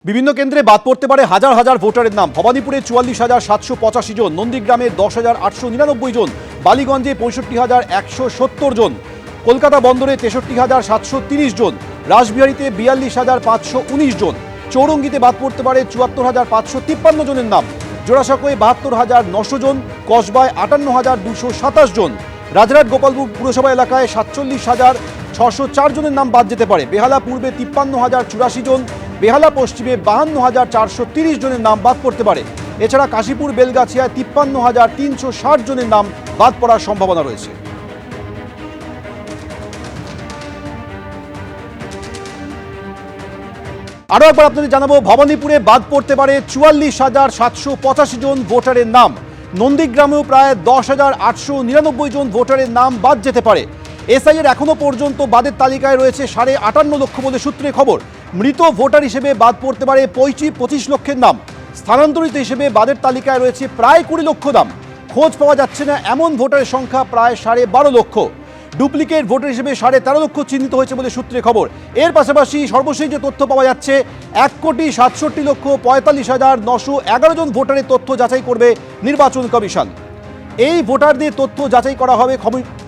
বিভিন্ন কেন্দ্রে বাদ পড়তে পারে হাজার হাজার ভোটারের নাম। ভবানীপুরে ৪৪,৭৮৫ জন, নন্দীগ্রামে ১০,৮৯৯ জন, বালিগঞ্জে ৬৫,১৭০ জন, কলকাতা বন্দরে ৬৩,৭৩০ জন, রাসবিহারীতে ৪২,৫১৯ জন, চৌরঙ্গিতে বাদ পড়তে পারে ৭৪,৫৫৩ জনের নাম, জোড়াসাঁকোয় ৭২,৯০০ জন, কসবায় ৫৮,২২৭ জন, রাজরাট গোপালপুর পুরসভা এলাকায় ৪৭,৬০৪ জনের নাম বাদ যেতে পারে, বেহালা পূর্বে ৫৩,০৮৪ জন, বেহালা পশ্চিমে ৫২,৪৩০ জনের নাম বাদ পড়তে পারে। এছাড়া কাশীপুর বেলগাছিয়ায় ৫৩,৩৬০ জনের নাম বাদ পড়ার সম্ভাবনা রয়েছে। আরও একবার আপনাদের জানাবো, ভবানীপুরে বাদ পড়তে পারে ৪৪,৭৮৫ জন ভোটারের নাম। নন্দীগ্রামেও প্রায় ১০,৮৯৯ জন ভোটারের নাম বাদ যেতে পারে। এসআইয়ের এখনো পর্যন্ত বাদের তালিকায় রয়েছে ৫৮ লক্ষ বলে সূত্রে খবর। মৃত ভোটার হিসেবে বাদ পড়তে পারে ২৫ লক্ষের নাম। স্থানান্তরিত হিসেবে বাদের তালিকায় রয়েছে প্রায় ২০ লক্ষ নাম। খোঁজ পাওয়া যাচ্ছে না এমন ভোটারের সংখ্যা প্রায় ১২.৫ লক্ষ। ডুপ্লিকেট ভোটার হিসেবে ১৩.৫ লক্ষ চিহ্নিত হয়েছে বলে সূত্রে খবর। এর পাশাপাশি সর্বশেষ যে তথ্য পাওয়া যাচ্ছে, ১,৬৭,৪৫,৯১১ জন ভোটারের তথ্য যাচাই করবে নির্বাচন কমিশন। এই ভোটারদের তথ্য যাচাই করা হবে,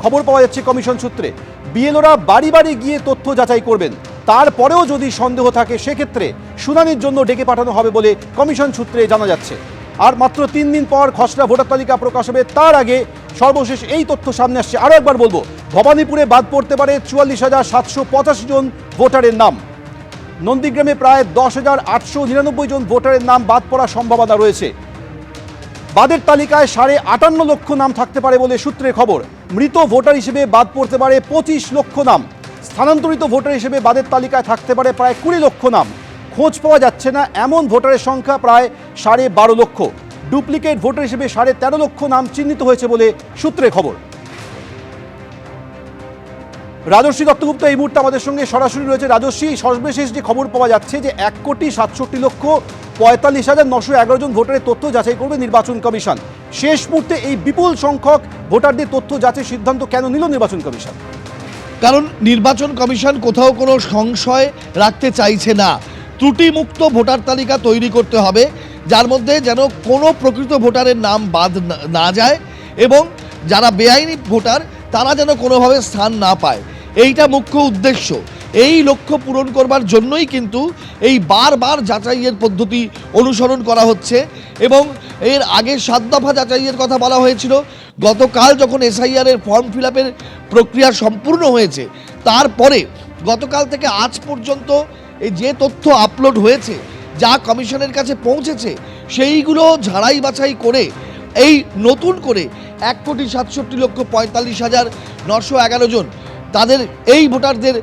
খবর পাওয়া যাচ্ছে কমিশন সূত্রে। বিএলওরা বাড়ি বাড়ি গিয়ে তথ্য যাচাই করবেন। তারপরেও যদি সন্দেহ থাকে সেক্ষেত্রে শুনানির জন্য ডেকে পাঠানো হবে বলে কমিশন সূত্রে জানা যাচ্ছে। আর মাত্র ৩ দিন পর খসড়া ভোটার তালিকা প্রকাশ হবে, তার আগে সর্বশেষ এই তথ্য সামনে আসছে। আরও একবার বলবো, ভবানীপুরে বাদ পড়তে পারে ৪৪,৭৮৫ জন ভোটারের নাম। নন্দীগ্রামে প্রায় ১০,৮৯৯ জন ভোটারের নাম বাদ পড়ার সম্ভাবনা রয়েছে। বাদের তালিকায় ৫৮ লক্ষ নাম থাকতে পারে বলে সূত্রের খবর। মৃত ভোটার হিসেবে বাদ পড়তে পারে ২৫ লক্ষ নাম। স্থানান্তরিত ভোটার হিসেবে বাদের তালিকায় থাকতে পারে প্রায় ২০ লক্ষ নাম। খোঁজ পাওয়া যাচ্ছে না এমন ভোটারের সংখ্যা প্রায় ১২.৫ লক্ষ। ডুপ্লিকেট ভোটার হিসেবে ১৩.৫ লক্ষ নাম চিহ্নিত হয়েছে বলে সূত্রে খবর। রাজশ্রী দত্তগুপ্ত এই মুহূর্তে আমাদের সঙ্গে সরাসরি রয়েছে। রাজশ্রী, সর্বশেষ যে খবর পাওয়া যাচ্ছে যে ১,৬৭,৪৫,৯১১ জন ভোটারের তথ্য যাচাই করবে নির্বাচন কমিশন। শেষ মুহূর্তে এই বিপুল সংখ্যক ভোটারদের তথ্য যাচাই সিদ্ধান্ত কেন নিল নির্বাচন কমিশন? কারণ নির্বাচন কমিশন কোথাও কোনো সংশয় রাখতে চাইছে না। ত্রুটিমুক্ত ভোটার তালিকা তৈরি করতে হবে, যার মধ্যে যেন কোনো প্রকৃত ভোটারের নাম বাদ না যায় এবং যারা বেআইনি ভোটার তারা যেন কোনোভাবে স্থান না পায়। এইটা মুখ্য উদ্দেশ্য। এই লক্ষ্য পূরণ করবার জন্যই কিন্তু এই বারবার যাচাইয়ের পদ্ধতি অনুসরণ করা হচ্ছে এবং এর আগে ৭ দফা যাচাইয়ের কথা বলা হয়েছিল। গতকাল যখন এসআইআরের ফর্ম ফিল আপের প্রক্রিয়া সম্পূর্ণ হয়েছে, তারপরে গতকাল থেকে আজ পর্যন্ত এই যে তথ্য আপলোড হয়েছে, যা কমিশনের কাছে পৌঁছেছে, সেইগুলো ঝাড়াই বাছাই করে এই নতুন করে ১,৬৭,৪৫,৯১১ জন তাদের এই ভোটারদের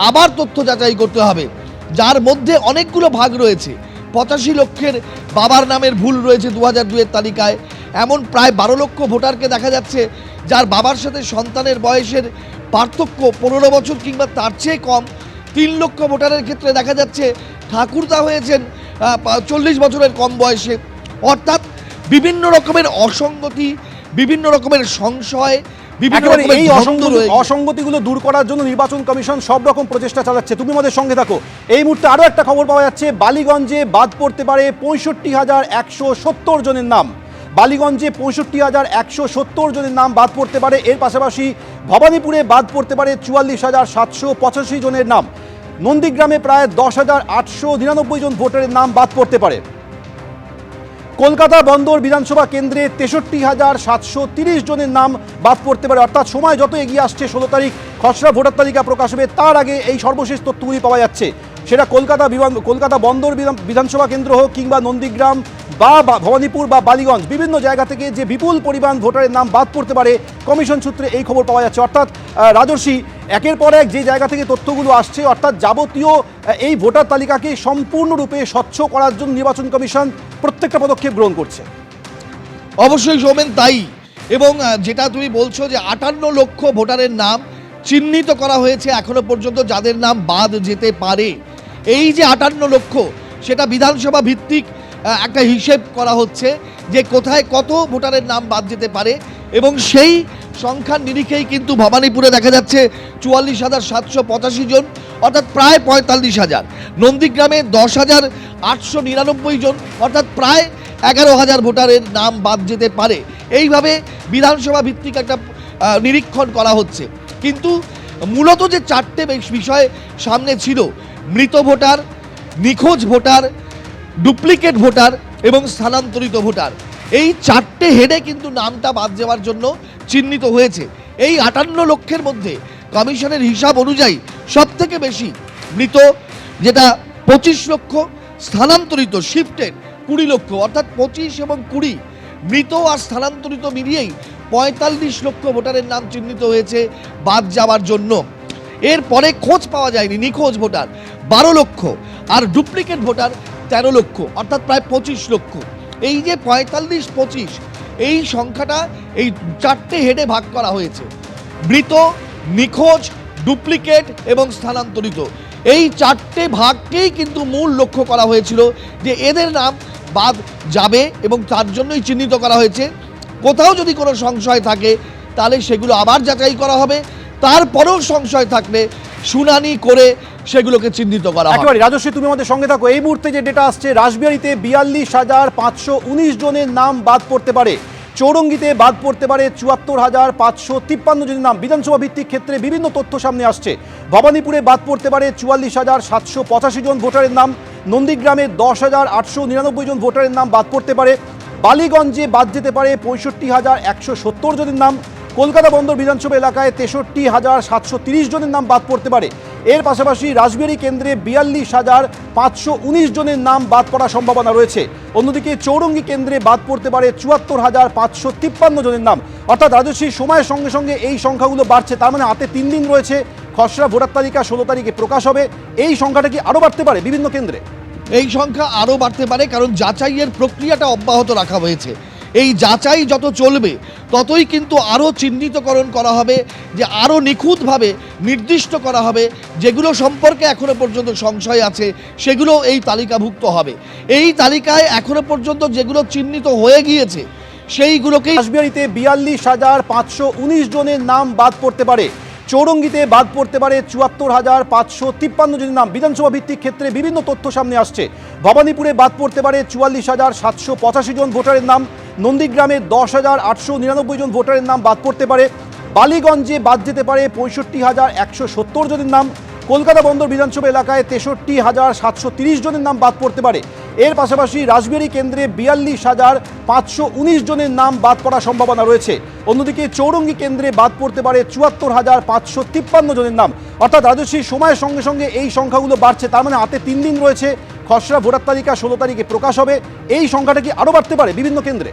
আবার তথ্য যাচাই করতে হবে, যার মধ্যে অনেকগুলো ভাগ রয়েছে। ৮৫ লক্ষের বাবার নামের ভুল রয়েছে ২০০২-এর তালিকায়। এমন প্রায় ১২ লক্ষ ভোটারকে দেখা যাচ্ছে যার বাবার সাথে সন্তানের বয়সের পার্থক্য ১৫ বছর কিংবা তার চেয়ে কম। ৩ লক্ষ ভোটারের ক্ষেত্রে দেখা যাচ্ছে ঠাকুরদা হয়েছেন ৪০ বছরের কম বয়সে। অর্থাৎ বিভিন্ন রকমের অসঙ্গতি, বিভিন্ন রকমের সংশয়, এই অসঙ্গতিগুলো দূর করার জন্য নির্বাচন কমিশন সব রকম প্রচেষ্টা চালাচ্ছে। তুমি আমাদের সঙ্গে থাকো। এই মুহূর্তে আরও একটা খবর পাওয়া যাচ্ছে, বালিগঞ্জে বাদ পড়তে পারে ৬৫,১৭০ জনের নাম। বালিগঞ্জে ৬৫,১৭০ জনের নাম বাদ পড়তে পারে। এর পাশাপাশি ভবানীপুরে বাদ পড়তে পারে ৪৪,৭৮৫ জনের নাম। নন্দীগ্রামে প্রায় ১০,৮৯৯ জন ভোটারের নাম বাদ পড়তে পারে। কলকাতা বন্দর বিধানসভা কেন্দ্রে ৬৩,৭৩০ জনের নাম বাদ পড়তে পারে। অর্থাৎ সময় যত এগিয়ে আসছে, ১৬ তারিখ খসড়া ভোটার তালিকা প্রকাশ হবে, তার আগে এই সর্বশেষ তথ্যগুলি পাওয়া যাচ্ছে। সেটা কলকাতা বন্দর বিধানসভা কেন্দ্র হোক কিংবা নন্দীগ্রাম বা ভবানীপুর বা বালিগঞ্জ, বিভিন্ন জায়গা থেকে যে বিপুল পরিমাণ ভোটারের নাম বাদ পড়তে পারে, কমিশন সূত্রে এই খবর পাওয়া যাচ্ছে। অর্থাৎ রাজর্ষি, একের পর এক যে জায়গা থেকে তথ্যগুলো আসছে, অর্থাৎ যাবতীয় এই ভোটার তালিকাকে সম্পূর্ণরূপে স্বচ্ছ করার জন্য নির্বাচন কমিশন প্রত্যেকটা পদক্ষেপ গ্রহণ করছে। অবশ্যই সৌমেন, তাই। এবং যেটা তুমি বলছো যে ৫৮ লক্ষ ভোটারের নাম চিহ্নিত করা হয়েছে এখনো পর্যন্ত, যাদের নাম বাদ যেতে পারে। এই যে ৫৮ লক্ষ, সেটা বিধানসভা ভিত্তিক একটা হিসেব করা হচ্ছে যে কোথায় কত ভোটারের নাম বাদ যেতে পারে এবং সেই সংখ্যার নিরিখেই কিন্তু ভবানীপুরে দেখা যাচ্ছে 44,785 জন, অর্থাৎ প্রায় 45,000। নন্দীগ্রামে 10,899 জন, অর্থাৎ প্রায় 11,000 ভোটারের নাম বাদ যেতে পারে। এইভাবে বিধানসভা ভিত্তিক একটা নিরীক্ষণ করা হচ্ছে। কিন্তু মূলত যে চারটে বিষয় সামনে ছিল, মৃত ভোটার, নিখোঁজ ভোটার, ডুপ্লিকেট ভোটার এবং স্থানান্তরিত ভোটার, এই চারটে হেডে কিন্তু নামটা বাদ যাওয়ার জন্য চিহ্নিত হয়েছে। এই 58 লক্ষের মধ্যে কমিশনের হিসাব অনুযায়ী সবথেকে বেশি মৃত যেটা 25 লক্ষ, স্থানান্তরিত শিফটেড 20 লক্ষ, অর্থাৎ 25 এবং 20 মৃত আর স্থানান্তরিত মিলিয়েই 45 লক্ষ ভোটারের নাম চিহ্নিত হয়েছে বাদ যাওয়ার জন্য। এরপরে খোঁজ পাওয়া যায়নি, নিখোঁজ ভোটার 12 লক্ষ আর ডুপ্লিকেট ভোটার 13 লক্ষ, অর্থাৎ প্রায় 25 লক্ষ। এই যে 45-25 এই সংখ্যাটা এই চারটে হেডে ভাগ করা হয়েছে, মৃত, নিখোঁজ, ডুপ্লিকেট এবং স্থানান্তরিত। এই চারটে ভাগকেই কিন্তু মূল লক্ষ্য করা হয়েছিল যে এদের নাম বাদ যাবে এবং তার জন্যই চিহ্নিত করা হয়েছে। কোথাও যদি কোনো সংশয় থাকে তাহলে সেগুলো আবার যাচাই করা হবে, তারপরেও সংশয় থাকলে শুনানি করে সেগুলোকে চিহ্নিত করা হবে। একেবারে রাজশ্রী, তুমি আমাদের সঙ্গে থাকো। এই মুহূর্তে যে ডেটা আসছে, রাসবিহারীতে 42,519 জনের নাম বাদ পড়তে পারে, চৌরঙ্গিতে বাদ পড়তে পারে 74,553 জনের নাম। বিধানসভা ভিত্তিক ক্ষেত্রে বিভিন্ন তথ্য সামনে আসছে। ভবানীপুরে বাদ পড়তে পারে 44,785 জন ভোটারের নাম, নন্দীগ্রামে 10,899 জন ভোটারের নাম বাদ পড়তে পারে, বালিগঞ্জে বাদ যেতে পারে 65,170 জনের নাম, কলকাতা বন্দর বিধানসভা এলাকায় 63,730 জনের নাম বাদ পড়তে পারে। এর পাশাপাশি রাসবিহারী কেন্দ্রে 42,519 জনের নাম বাদ পড়ার সম্ভাবনা রয়েছে। অন্যদিকে চৌরঙ্গি কেন্দ্রে বাদ পড়তে পারে 74,553 জনের নাম। অর্থাৎ রাজশ্রী, সময়ের সঙ্গে সঙ্গে এই সংখ্যাগুলো বাড়ছে, তার মানে হাতে 3 দিন রয়েছে। খসড়া ভোটার তালিকা 16 তারিখে প্রকাশ হবে। এই সংখ্যাটা কি আরও বাড়তে পারে বিভিন্ন কেন্দ্রে? এই সংখ্যা আরও বাড়তে পারে, কারণ যাচাইয়ের প্রক্রিয়াটা অব্যাহত রাখা হয়েছে। এই যাচাই যত চলবে ততই কিন্তু আরও চিহ্নিতকরণ করা হবে, যে আরও নিখুঁতভাবে নির্দিষ্ট করা হবে যেগুলো সম্পর্কে এখনো পর্যন্ত সংশয় আছে সেগুলো এই তালিকাভুক্ত হবে। এই তালিকায় এখনো পর্যন্ত যেগুলো চিহ্নিত হয়ে গিয়েছে সেইগুলোকেই। রাসবিহারীতে 42,519 জনের নাম বাদ পড়তে পারে, চৌরঙ্গিতে বাদ পড়তে পারে 74,553 জনের নাম। বিধানসভা ভিত্তিক ক্ষেত্রে বিভিন্ন তথ্য সামনে আসছে। ভবানীপুরে বাদ পড়তে পারে 44,785 জন ভোটারের নাম, নন্দীগ্রামে 10,899 জন ভোটারের নাম বাদ পড়তে পারে, বালিগঞ্জে বাদ যেতে পারে 65,170 জনের নাম, কলকাতা বন্দর বিধানসভা এলাকায় 63,730 জনের নাম বাদ পড়তে পারে। এর পাশাপাশি রাসবিহারী কেন্দ্রে 42,519 জনের নাম বাদ পড়ার সম্ভাবনা রয়েছে। অন্যদিকে চৌরঙ্গি কেন্দ্রে বাদ পড়তে পারে 74,553 জনের নাম। অর্থাৎ রাজশ্রী, সময়ের সঙ্গে সঙ্গে এই সংখ্যাগুলো বাড়ছে, তার মানে হাতে 3 দিন রয়েছে। খসড়া ভোটার তালিকা 16 তারিখে প্রকাশ হবে। এই সংখ্যাটা কি আরও বাড়তে পারে বিভিন্ন কেন্দ্রে?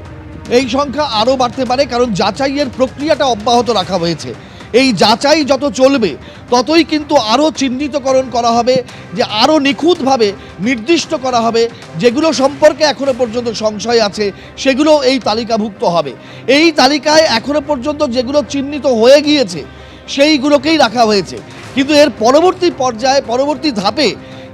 এই সংখ্যা আরও বাড়তে পারে, কারণ যাচাইয়ের প্রক্রিয়াটা অব্যাহত রাখা হয়েছে। এই যাচাই যত চলবে ততই কিন্তু আরও চিহ্নিতকরণ করা হবে, যে আরও নিখুঁতভাবে নির্দিষ্ট করা হবে যেগুলো সম্পর্কে এখনো পর্যন্ত সংশয় আছে সেগুলো এই তালিকাভুক্ত হবে। এই তালিকায় এখনো পর্যন্ত যেগুলো চিহ্নিত হয়ে গিয়েছে সেইগুলোকেই রাখা হয়েছে। কিন্তু এর পরবর্তী পর্যায়ে, পরবর্তী ধাপে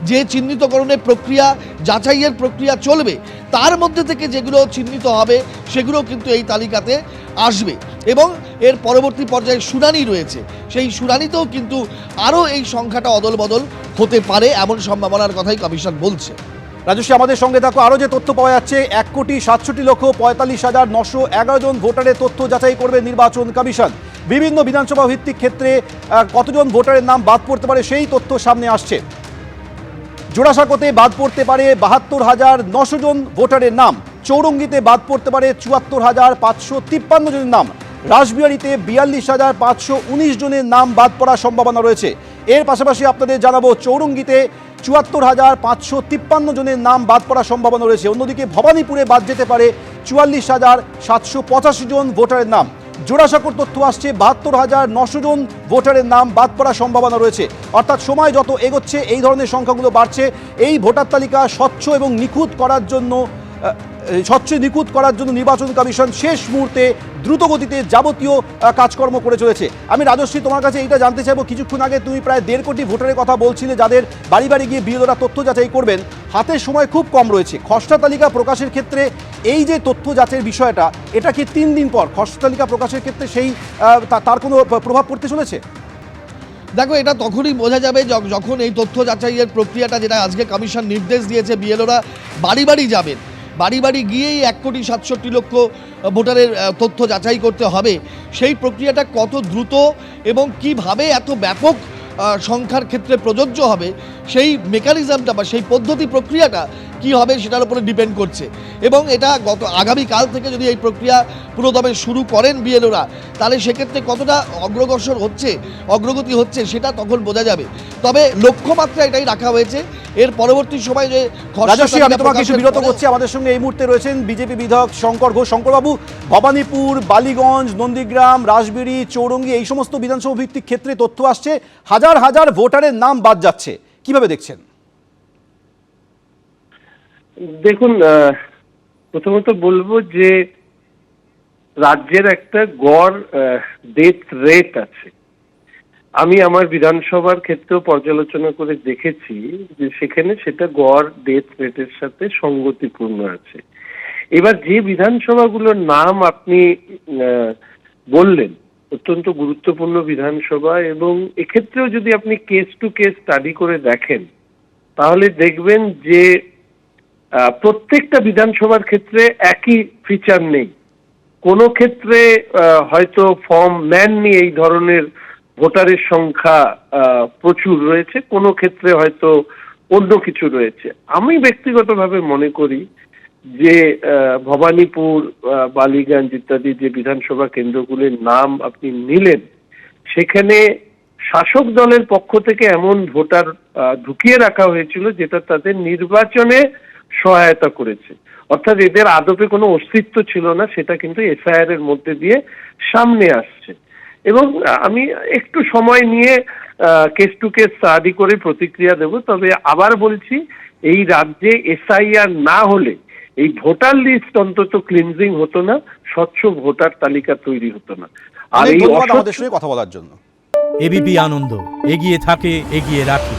যে চিহ্নিতকরণের প্রক্রিয়া, যাচাইয়ের প্রক্রিয়া চলবে, তার মধ্যে থেকে যেগুলো চিহ্নিত হবে সেগুলো কিন্তু এই তালিকাতে আসবে এবং এর পরবর্তী পর্যায়ে শুনানি রয়েছে। সেই শুনানিতেও কিন্তু আরও এই সংখ্যাটা অদলবদল হতে পারে, এমন সম্ভাবনার কথাই কমিশন বলছে। রাজশ্রী, আমাদের সঙ্গে থাকো। আরও যে তথ্য পাওয়া যাচ্ছে, 1,67,45,911 জন ভোটারের তথ্য যাচাই করবে নির্বাচন কমিশন। বিভিন্ন বিধানসভা ভিত্তিক ক্ষেত্রে কতজন ভোটারের নাম বাদ পড়তে পারে সেই তথ্য সামনে আসছে। জোড়াসাঁকোতে বাদ পড়তে পারে 72,900 জন ভোটারের নাম, চৌরঙ্গিতে বাদ পড়তে পারে 74,553 জনের নাম, রাসবিহারীতে 42,519 জনের নাম বাদ পড়ার সম্ভাবনা রয়েছে। এর পাশাপাশি আপনাদের জানাবো, চৌরঙ্গিতে 74,553 জনের নাম বাদ পড়ার সম্ভাবনা রয়েছে। অন্যদিকে ভবানীপুরে বাদ যেতে পারে 44,785 জন ভোটারের নাম। জোড়াসাঁকোর তথ্য আসছে 72,900 জন ভোটারের নাম বাদ পড়ার সম্ভাবনা রয়েছে। অর্থাৎ সময় যত এগোচ্ছে এই ধরনের সংখ্যাগুলো বাড়ছে। এই ভোটার তালিকা স্বচ্ছ এবং নিখুঁত করার জন্য নির্বাচন কমিশন শেষ মুহূর্তে দ্রুতগতিতে যাবতীয় কাজকর্ম করে চলেছে। আমি রাজশ্রী, তোমার কাছে এইটা জানতে চাইবো, কিছুক্ষণ আগে তুমি প্রায় 1.5 কোটি ভোটারের কথা বলছিলে যাদের বাড়ি বাড়ি গিয়ে বিএলওরা তথ্য যাচাই করবেন। হাতে সময় খুব কম রয়েছে। খসড়া তালিকা প্রকাশের ক্ষেত্রে এই যে তথ্য যাচাইয়ের বিষয়টা, এটা কি 3 দিন পর খসড়া তালিকা প্রকাশের ক্ষেত্রে সেই তার কোনো প্রভাব পড়তে চলেছে? দেখো, এটা তখনই বোঝা যাবে যখন এই তথ্য যাচাইয়ের প্রক্রিয়াটা, যেটা আজকে কমিশন নির্দেশ দিয়েছে, বিএলওরা বাড়ি বাড়ি যাবেন, বাড়ি বাড়ি গিয়েই 1,67,00,000 ভোটারের তথ্য যাচাই করতে হবে। সেই প্রক্রিয়াটা কত দ্রুত এবং কিভাবে এত ব্যাপক সংখ্যার ক্ষেত্রে প্রযোজ্য হবে, সেই মেকানিজমটা বা সেই পদ্ধতি প্রক্রিয়াটা কি হবে সেটার উপরে ডিপেন্ড করছে। এবং এটা আগামীকাল থেকে যদি এই প্রক্রিয়া পুরোদমে শুরু করেন বিএলওরা, তাহলে সেক্ষেত্রে কতটা অগ্রগতি হচ্ছে সেটা তখন বোঝা যাবে। তবে লক্ষ্যমাত্রা এটাই রাখা হয়েছে, এর পরবর্তী সময় যে রাজশ্রী, আমি তোমাকে কিছু বিরত করছি। আমাদের সঙ্গে এই মুহূর্তে রয়েছেন বিজেপি বিধায়ক শঙ্কর ঘোষ। শঙ্করবাবু, ভবানীপুর, বালিগঞ্জ, নন্দীগ্রাম, রাসবেড়ি, চৌরঙ্গি এই সমস্ত বিধানসভা ভিত্তিক ক্ষেত্রে তথ্য আসছে হাজার হাজার ভোটারের নাম বাদ যাচ্ছে, কিভাবে দেখছেন? দেখুন, প্রথমত বলবো যে রাজ্যের একটা গড় ডেথ রেট আছে। আমি আমার বিধানসভার ক্ষেত্রেও পর্যালোচনা করে দেখেছি যে সেখানে সেটা গড় ডেথ রেটের সাথে সঙ্গতিপূর্ণ আছে। এবার যে বিধানসভাগুলোর নাম আপনি বললেন, অত্যন্ত গুরুত্বপূর্ণ বিধানসভা, এবং এক্ষেত্রেও যদি আপনি কেস টু কেস স্টাডি করে দেখেন তাহলে দেখবেন যে প্রত্যেকটা বিধানসভার ক্ষেত্রে একই ফিচার নেই। কোনো ক্ষেত্রে হয়তো ফর্ম নেননি এই ধরনের ভোটারের সংখ্যা প্রচুর রয়েছে, কোনো ক্ষেত্রে হয়তো অন্য কিছু রয়েছে। আমি ব্যক্তিগতভাবে মনে করি যে ভবানীপুর, বালিগঞ্জ ইত্যাদি যে বিধানসভা কেন্দ্রগুলির নাম আপনি নিলেন, সেখানে শাসক দলের পক্ষ থেকে এমন ভোটার ঢুকিয়ে রাখা হয়েছিল যেটা তাদের নির্বাচনে সহায়তা করেছে, অর্থাৎ এদের আদপে কোনো অস্তিত্ব ছিল না, সেটা কিন্তু এফআইআর এর মধ্যে দিয়ে সামনে আসছে। এবং আমি একটু সময় নিয়ে কেস টু কেস স্টাডি করে প্রতিক্রিয়া দেব। তবে আবার বলছি, এই রাজ্যে এসআইআর না হলে এই ভোটার লিস্ট অন্তত ক্লিনজিং হতো না, স্বচ্ছ ভোটার তালিকা তৈরি হতো না। আর এই আমাদের সঙ্গে কথা বলার জন্য। এবিপি আনন্দ, এগিয়ে থাকে, এগিয়ে রাখে।